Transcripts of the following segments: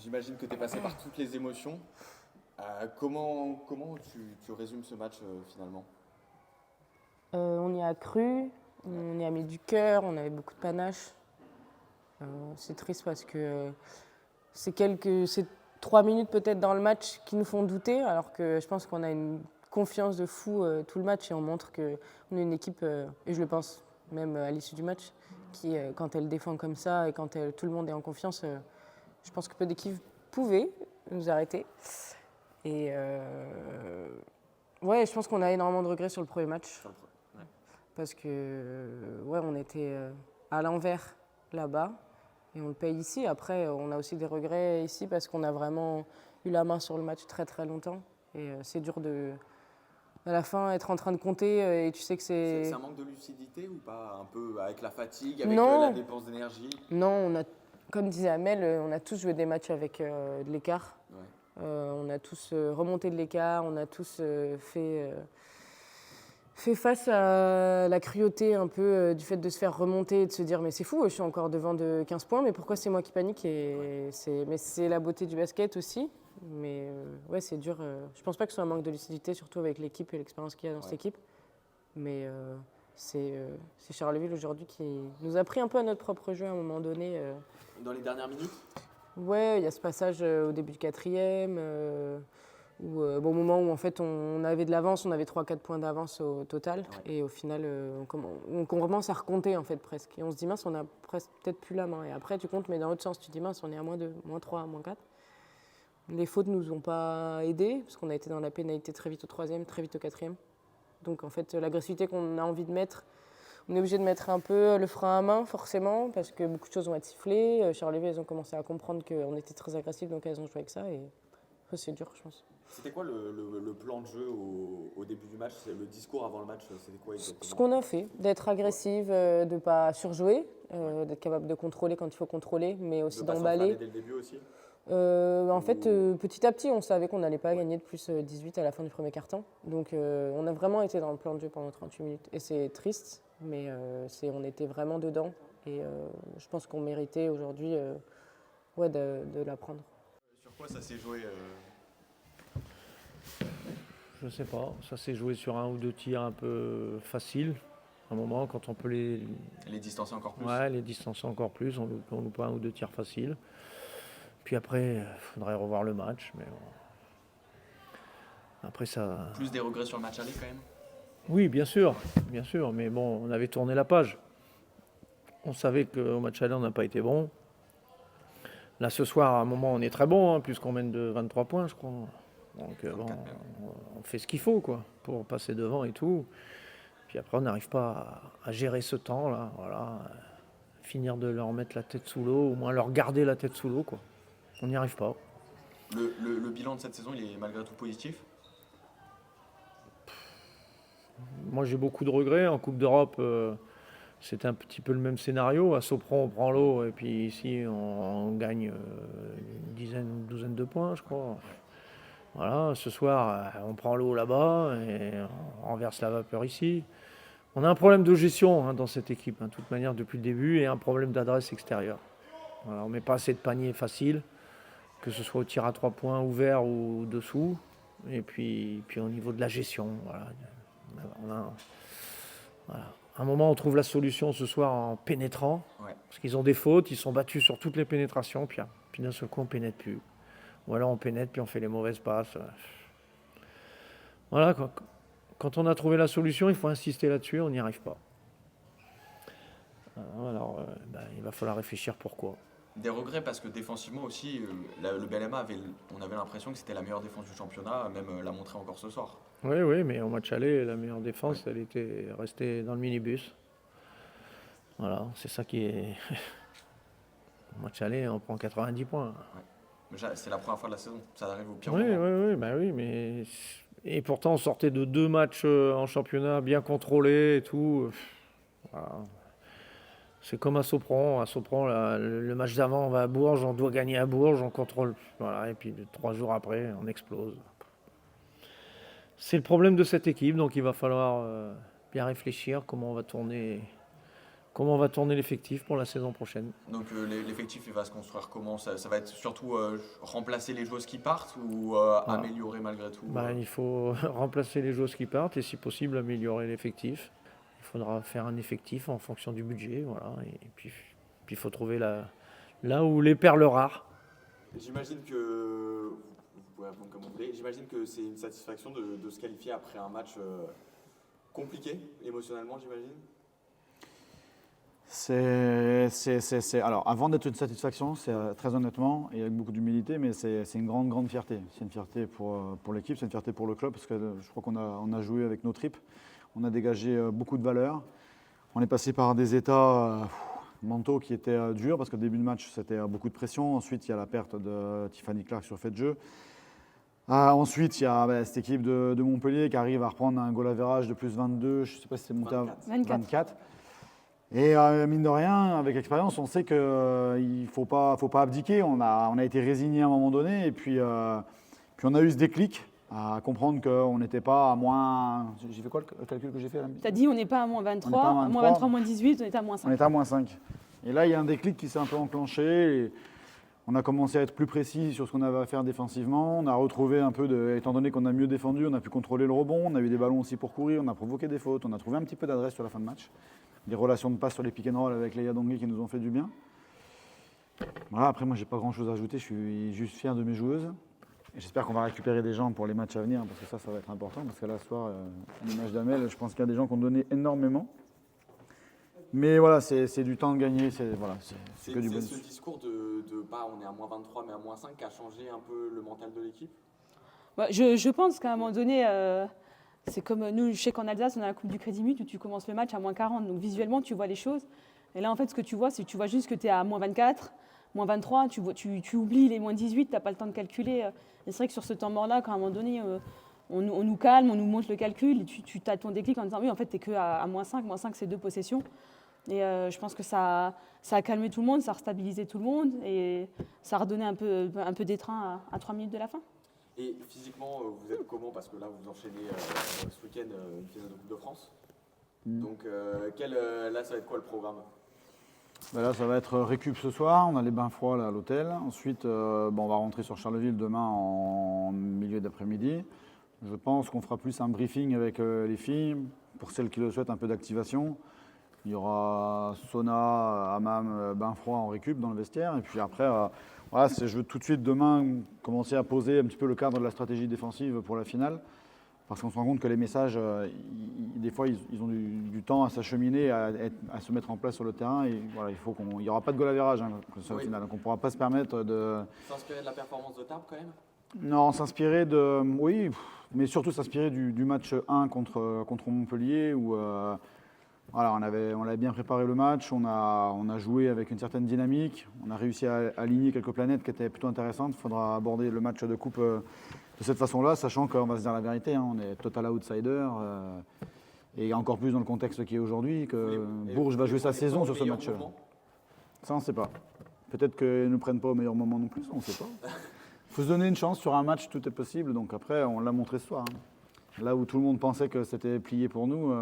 J'imagine que tu es passé par toutes les émotions. Comment tu résumes ce match finalement? On y a cru, on y a mis du cœur, on avait beaucoup de panache. C'est triste parce que c'est 3 minutes peut-être dans le match qui nous font douter, alors que je pense qu'on a une confiance de fou tout le match et on montre qu'on est une équipe, et je le pense même à l'issue du match, qui, quand elle défend comme ça et quand tout le monde est en confiance, je pense que peu d'équipes pouvaient nous arrêter. Et ouais, je pense qu'on a énormément de regrets sur le premier match. Ouais. Parce que ouais, on était à l'envers là-bas et on le paye ici. Après, on a aussi des regrets ici parce qu'on a vraiment eu la main sur le match très très longtemps. Et c'est dur à la fin, être en train de compter et tu sais que C'est c'est... un manque de lucidité ou pas? Un peu avec la fatigue, avec la Non, dépense d'énergie? non, comme disait Amel, on a tous joué des matchs avec de l'écart. Ouais. On a tous remonté de l'écart, on a tous fait face à la cruauté un peu du fait de se faire remonter et de se dire mais c'est fou, je suis encore devant de 15 points, mais pourquoi c'est moi qui panique mais c'est la beauté du basket aussi. Mais ouais, c'est dur. Je pense pas que ce soit un manque de lucidité, surtout avec l'équipe et l'expérience qu'il y a dans cette Ouais. équipe. Mais c'est Charleville aujourd'hui qui nous a pris un peu à notre propre jeu à un moment donné. Dans les dernières minutes? Ouais, il y a ce passage au début du quatrième. Bon, au moment où en fait on avait de l'avance, on avait 3-4 points d'avance au total, Ouais. et au final on commence à recompter en fait presque, et on se dit mince, on a presque peut-être plus la main, et après tu comptes mais dans l'autre sens, tu dis mince, on est à -2, -3, -4. Les fautes nous ont pas aidés parce qu'on a été dans la pénalité très vite au troisième, très vite au quatrième, donc en fait l'agressivité qu'on a envie de mettre, on est obligé de mettre un peu le frein à main forcément parce que beaucoup de choses vont être sifflées. Charlevoix, elles ont commencé à comprendre qu'on était très agressifs, donc elles ont joué avec ça, et ça, c'est dur, je pense. C'était quoi le plan de jeu au début du match? Le discours avant le match, c'était quoi Ce exactement? qu'on a fait, d'être Ouais. agressive, de ne pas surjouer, Ouais. d'être capable de contrôler quand il faut contrôler, mais De aussi pas s'enflammer d'emballer. dès le début aussi? En fait, Ou... petit à petit, on savait qu'on n'allait pas Ouais. gagner de plus 18 à la fin du premier quart-temps. Donc, on a vraiment été dans le plan de jeu pendant 38 minutes. Et c'est triste, mais on était vraiment dedans. Et je pense qu'on méritait aujourd'hui ouais, de la prendre. Sur quoi ça s'est joué Je sais pas, ça s'est joué sur un ou deux tirs un peu faciles. À un moment, quand on peut les distancer encore plus? les distancer encore plus, on loupe un ou deux tirs faciles. Puis après, il faudrait revoir le match. Mais bon. Après ça. Plus des regrets sur le match aller quand même? Oui, bien sûr, bien sûr. Mais bon, on avait tourné la page. On savait qu'au match aller, on n'a pas été bon. Là, ce soir, à un moment, on est très bon, hein, puisqu'on mène de 23 points, je crois. Donc, bon, on fait ce qu'il faut, quoi, pour passer devant et tout. Puis après, on n'arrive pas à gérer ce temps-là. Voilà. Finir de leur mettre la tête sous l'eau, au moins leur garder la tête sous l'eau, quoi. On n'y arrive pas. Le bilan de cette saison, il est malgré tout positif? Moi, j'ai beaucoup de regrets. En Coupe d'Europe, c'était un petit peu le même scénario. À Sopron, on prend l'eau, et puis ici, on gagne une douzaine de points, je crois. Voilà, ce soir, on prend l'eau là-bas et on renverse la vapeur ici. On a un problème de gestion, hein, dans cette équipe, hein, de toute manière, depuis le début, et un problème d'adresse extérieure. Voilà, on ne met pas assez de paniers faciles, que ce soit au tir à 3 points ouvert ou dessous. Et puis au niveau de la gestion, voilà. Voilà. À un moment, on trouve la solution ce soir en pénétrant, Ouais. parce qu'ils ont des fautes, ils sont battus sur toutes les pénétrations, puis d'un seul coup, on ne pénètre plus. Ou alors on pénètre, puis on fait les mauvaises passes. Voilà, quand on a trouvé la solution, il faut insister là-dessus, on n'y arrive pas. Alors, il va falloir réfléchir pourquoi. Des regrets parce que défensivement aussi, le BLMA on avait l'impression que c'était la meilleure défense du championnat, même l'a montré encore ce soir. Oui, oui, mais au match aller, la meilleure défense, Ouais. elle était restée dans le minibus. Voilà, c'est ça qui est. Au match aller, on prend 90 points. Ouais. Mais c'est la première fois de la saison, ça arrive au pire Oui, moment. oui, oui, bah oui, mais. Et pourtant, on sortait de 2 matchs en championnat bien contrôlés et tout. Voilà. C'est comme à Sopron. À Sopron, le match d'avant, on va à Bourges, on doit gagner à Bourges, on contrôle. Voilà, et puis 3 jours après, on explose. C'est le problème de cette équipe, donc il va falloir bien réfléchir comment on va tourner comment va tourner l'effectif pour la saison prochaine. Donc l'effectif il va se construire comment? Ça va être surtout remplacer les joueuses qui partent ou améliorer malgré tout Il faut remplacer les joueuses qui partent et si possible améliorer l'effectif. Il faudra faire un effectif en fonction du budget. Voilà. Et puis il faut trouver là où les perles rares. J'imagine que, vous pouvez répondre comme vous voulez, j'imagine que c'est une satisfaction de se qualifier après un match compliqué émotionnellement, j'imagine. Alors, avant d'être une satisfaction, c'est très honnêtement et avec beaucoup d'humilité, mais c'est une grande fierté. C'est une fierté pour l'équipe, c'est une fierté pour le club, parce que je crois qu'on a joué avec nos tripes. On a dégagé beaucoup de valeurs. On est passé par des états mentaux qui étaient durs, parce qu'au début de match, c'était beaucoup de pression. Ensuite, il y a la perte de Tiffany Clark sur fait de jeu. Ensuite, il y a cette équipe de Montpellier qui arrive à reprendre un goal average de plus 22, je ne sais pas si c'est monté à 24. Et mine de rien, avec l'expérience, on sait qu'il ne faut pas abdiquer. On a été résigné à un moment donné et puis on a eu ce déclic à comprendre qu'on n'était pas à moins… J'ai fait quoi le calcul que j'ai fait là? Tu as dit on n'est pas à moins 23, moins 23, moins 18, on était à moins 5. On était à moins 5. Et là, il y a un déclic qui s'est un peu enclenché. Et on a commencé à être plus précis sur ce qu'on avait à faire défensivement. On a retrouvé un peu étant donné qu'on a mieux défendu, on a pu contrôler le rebond. On a eu des ballons aussi pour courir, on a provoqué des fautes. On a trouvé un petit peu d'adresse sur la fin de match. Des relations de passe sur les pick and roll avec Leia Dongui qui nous ont fait du bien. Voilà, après, moi, j'ai pas grand-chose à ajouter. Je suis juste fier de mes joueuses. Et j'espère qu'on va récupérer des gens pour les matchs à venir, parce que ça va être important. Parce que là, ce soir, à l'image d'Amel, je pense qu'il y a des gens qui ont donné énormément. Mais voilà, c'est du temps de gagner. C'est que du bonus. C'est ce discours de pas on est à moins 23 mais à moins 5 qui a changé un peu le mental de l'équipe? Je pense qu'à un moment donné, c'est comme nous, je sais qu'en Alsace, on a la Coupe du Crédit Mutuel où tu commences le match à moins 40. Donc visuellement, tu vois les choses. Et là, en fait, ce que tu vois, c'est que tu vois juste que tu es à moins 24, moins 23. Tu oublies les moins 18, tu n'as pas le temps de calculer. Et c'est vrai que sur ce temps mort-là, quand à un moment donné, on nous calme, on nous montre le calcul. Et tu as ton déclic en disant oui, en fait, tu n'es qu'à moins 5. Moins 5, c'est 2 possessions. Et je pense que ça a calmé tout le monde, ça a restabilisé tout le monde. Et ça a redonné un peu d'étreint à 3 minutes de la fin. Et physiquement, vous êtes comment? Parce que là, vous enchaînez ce week-end une finale de Coupe de France. Donc là, ça va être quoi le programme? Là, ça va être récup ce soir. On a les bains froids là, à l'hôtel. Ensuite, on va rentrer sur Charleville demain en milieu d'après-midi. Je pense qu'on fera plus un briefing avec les filles. Pour celles qui le souhaitent, un peu d'activation. Il y aura sauna, hammam, bain froid en récup dans le vestiaire. Et puis après, je veux tout de suite demain commencer à poser un petit peu le cadre de la stratégie défensive pour la finale. Parce qu'on se rend compte que les messages, des fois, ils ont du temps à s'acheminer, à se mettre en place sur le terrain. Et voilà, il n'y aura pas de goal average sur la finale. Donc on ne pourra pas se permettre de… S'inspirer de la performance de Tarbes quand même? Non, s'inspirer de… Oui, mais surtout s'inspirer du match 1 contre Montpellier où… Voilà, on avait bien préparé le match, on a joué avec une certaine dynamique, on a réussi à aligner quelques planètes qui étaient plutôt intéressantes. Il faudra aborder le match de coupe de cette façon-là, sachant qu'on va se dire la vérité, on est total outsider, et encore plus dans le contexte qui est aujourd'hui, que Bourges va jouer sa saison sur ce match-là. Ça, on ne sait pas. Peut-être qu'ils ne nous prennent pas au meilleur moment non plus, on ne sait pas. Il faut se donner une chance sur un match, tout est possible, donc après, on l'a montré ce soir. Là où tout le monde pensait que c'était plié pour nous…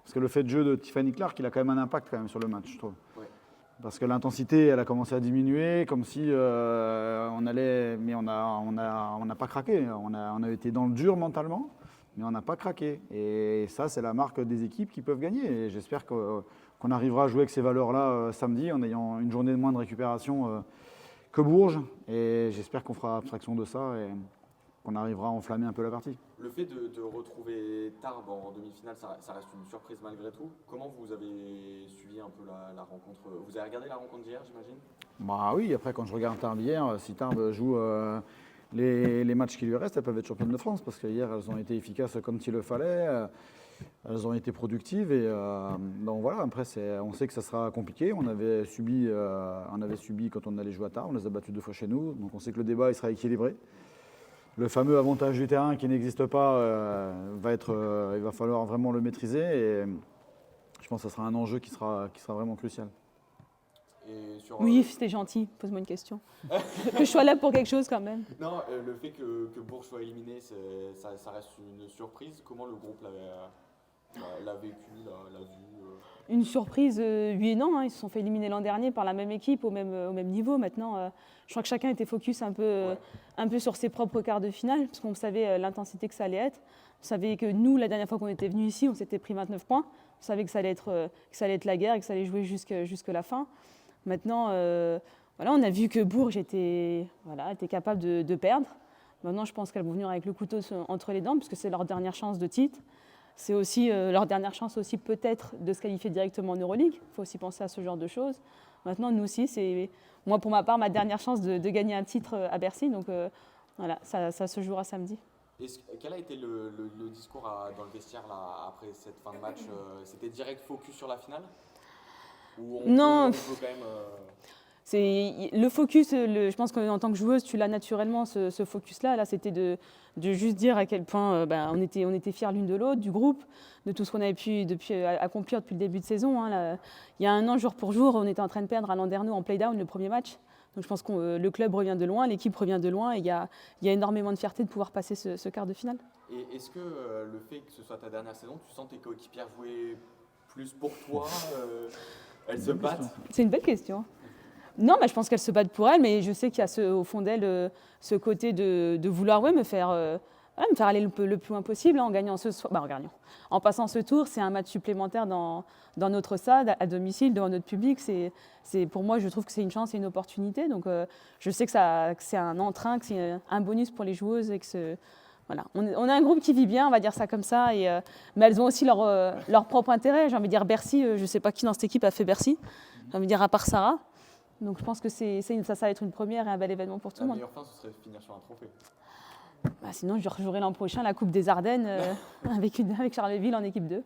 Parce que le fait de jeu de Tiffany Clark, il a quand même un impact quand même sur le match, je trouve. Ouais. Parce que l'intensité, elle a commencé à diminuer, comme si on allait… Mais on n'a pas craqué. On a été dans le dur mentalement, mais on n'a pas craqué. Et ça, c'est la marque des équipes qui peuvent gagner. Et j'espère qu'on arrivera à jouer avec ces valeurs-là samedi, en ayant une journée de moins de récupération que Bourges. Et j'espère qu'on fera abstraction de ça et qu'on arrivera à enflammer un peu la partie. Le fait de retrouver Tarbes en demi-finale, ça reste une surprise malgré tout. Comment vous avez suivi un peu la rencontre? Vous avez regardé la rencontre d'hier, j'imagine? Bah oui, après quand je regarde Tarbes hier, si Tarbes joue les matchs qui lui restent, elles peuvent être championnes de France, parce qu'hier elles ont été efficaces comme il le fallait, elles ont été productives, et donc voilà, après on sait que ça sera compliqué. On avait subi quand on allait jouer à Tarbes, on les a battus 2 fois chez nous, donc on sait que le débat il sera équilibré. Le fameux avantage du terrain qui n'existe pas, il va falloir vraiment le maîtriser, et je pense que ce sera un enjeu qui sera vraiment crucial. Oui, c'était gentil, pose-moi une question. Que je sois là pour quelque chose quand même. Non, le fait que Bourges soit éliminé, ça reste une surprise. Comment le groupe l'a vécu, l'a vu une surprise, oui et non. Hein. Ils se sont fait éliminer l'an dernier par la même équipe au même niveau. Maintenant, je crois que chacun était focus un peu sur ses propres quarts de finale, parce qu'on savait l'intensité que ça allait être. On savait que nous, la dernière fois qu'on était venus ici, on s'était pris 29 points. On savait que ça allait être la guerre et que ça allait jouer jusque la fin. Maintenant, voilà, on a vu que Bourges était capable de perdre. Maintenant, je pense qu'elles vont venir avec le couteau entre les dents, puisque c'est leur dernière chance de titre. C'est aussi leur dernière chance aussi peut-être de se qualifier directement en Euroleague. Il faut aussi penser à ce genre de choses. Maintenant, nous aussi, c'est moi pour ma part ma dernière chance de gagner un titre à Bercy. Donc voilà, ça se jouera samedi. Quel a été le discours dans le vestiaire là, après cette fin de match? C'était direct focus sur la finale? Ou on peut quand même, C'est le focus, je pense qu'en tant que joueuse, tu l'as naturellement ce focus-là. Là, c'était de juste dire à quel point on était fiers l'une de l'autre, du groupe, de tout ce qu'on avait pu accomplir depuis le début de saison. Hein. Là, il y a un an, jour pour jour, on était en train de perdre à Landerneau en play-down le premier match. Donc je pense que le club revient de loin, l'équipe revient de loin, et il y a énormément de fierté de pouvoir passer ce quart de finale. Et est-ce que le fait que ce soit ta dernière saison, tu sens tes coéquipières jouer plus pour toi? Elles se battent? C'est une belle question. Non, je pense qu'elles se battent pour elles, mais je sais qu'il y a au fond d'elles ce côté de vouloir me faire aller le plus loin possible hein, en gagnant en passant ce tour. C'est un match supplémentaire dans notre stade, à domicile, devant notre public. Pour moi, je trouve que c'est une chance et une opportunité. Donc, je sais que c'est un entrain, que c'est un bonus pour les joueuses. Et que voilà. On a un groupe qui vit bien, on va dire ça comme ça, mais elles ont aussi leur propre intérêt. J'ai envie de dire Bercy, je ne sais pas qui dans cette équipe a fait Bercy, j'ai envie de dire à part Sarah. Donc je pense que ça va être une première et un bel événement pour tout le monde. La meilleure fin, ce serait finir sur un trophée. Sinon, je rejouerai l'an prochain la Coupe des Ardennes avec Charleville en équipe 2.